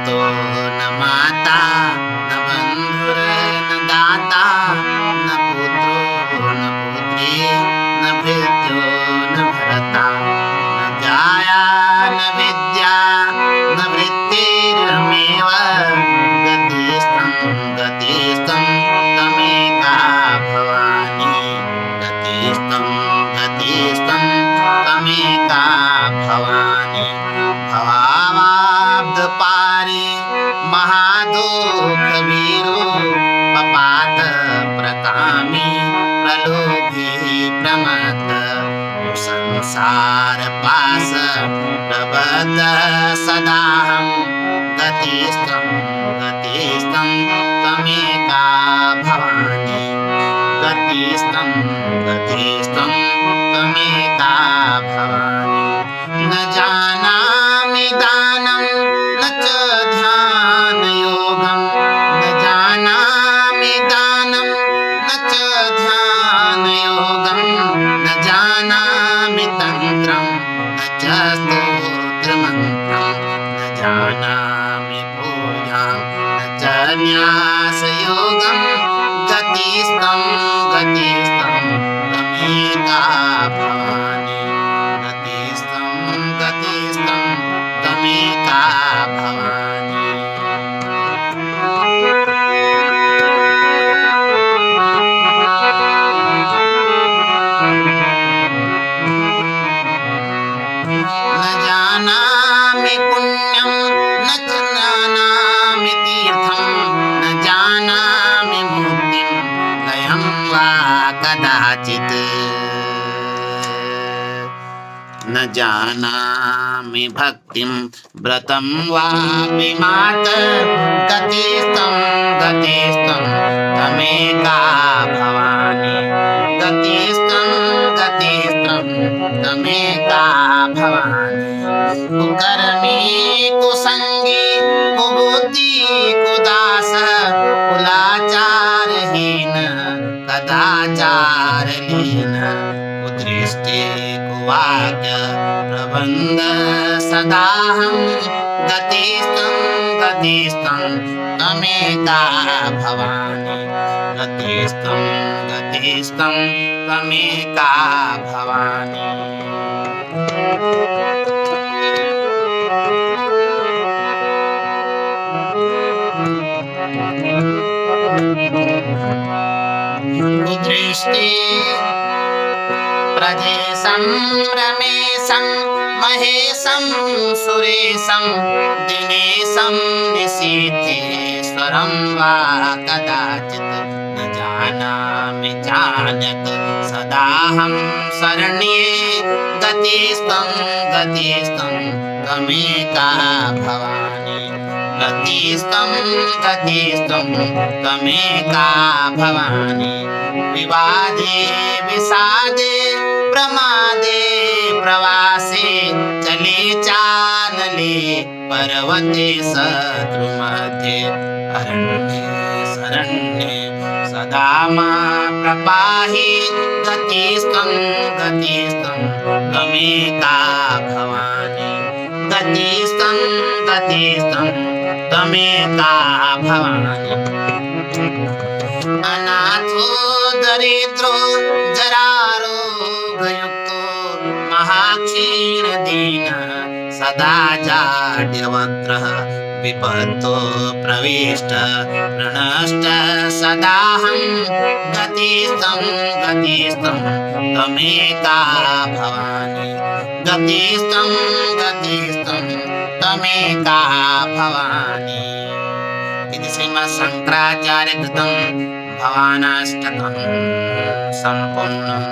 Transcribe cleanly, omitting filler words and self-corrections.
पितो न माता न बंधुर न दाता न पुत्रो न पुत्री न भृत्यो न भरता न जाया न विद्या न वृत्तिर्मेव गतिस्तं गतिस्तं तमेका भवानी गतिस्तं गतिस्तं तमेका भवानी भवाब्द पारे महादुख वीरो पपात प्रकामी प्रलोभी प्रमद संसार पास प्रबद्ध सदाहं गतिस्तं गतिस्तं तमेका भवानी गतिस्तं गतिस्तं तमेका भवानी न जानामि दानं न च ध्यानयोगं न जानामि दानं न च ध्यानयोगं न जानामि तन्त्रं न च स्तोत्रमन्त्रं न जानामि पूजां न च न्यासयोगं गतिस्तं गतिस्तं तमेका भवानी गतिस्तं गतिस्तं तमेका भवानी न जानामि पुण्यं न च जानामि तीर्थं न जानामि मुक्तिं लयं वा कदाचित् न जानामि भक्तिं व्रतं वापि मात गतिस्तं गतिस्तं तमेका भवानी गतिस्तं गतिस्तं तमेका भवानी कुकर्मी कुसंगी कुबुद्धि कुदास कुलाचारहीन कदाचारलीन कुदृष्टि कुवाक्य प्रबन्ध सदाहं गतिस्तं गतिस्तं तमेका भवानी गतिस्तं गतिस्तं तमेका भवानी कुदृष्टि प्रजेशं रमेशं महेशं सुरेशं दिनेशं निशीथेश्वरं वा कदाचित् न जानामि चान्यत् सदाहं शरण्ये गतिस्तं गतिस्तं तमेका भवानी गतिस्तं गतिस्तं तमेका भवानी विवादे विषादे प्रमादे प्रवासे चले चानले पर्वते शत्रुमध्ये अरण्ये शरण्ये सदा मां प्रपाहि गतिस्तं गतिस्तं तमेका भवानी गतिस्तं गतिस्तं तमेका भवानी अनाथो दरिद्रो जरारोगयुक्तो महाक्षीणदीन सदा जाड्यवक्त्रः विपत्तो प्रविष्ट प्रणष्ट सदाहं गतिस्तं गतिस्तं तमेका भवानी गतिस्तं गतिस्तं तमेका भवानी इति श्रीमच्छङ्कराचार्यकृतं भवानाष्टकं सम्पूर्णम्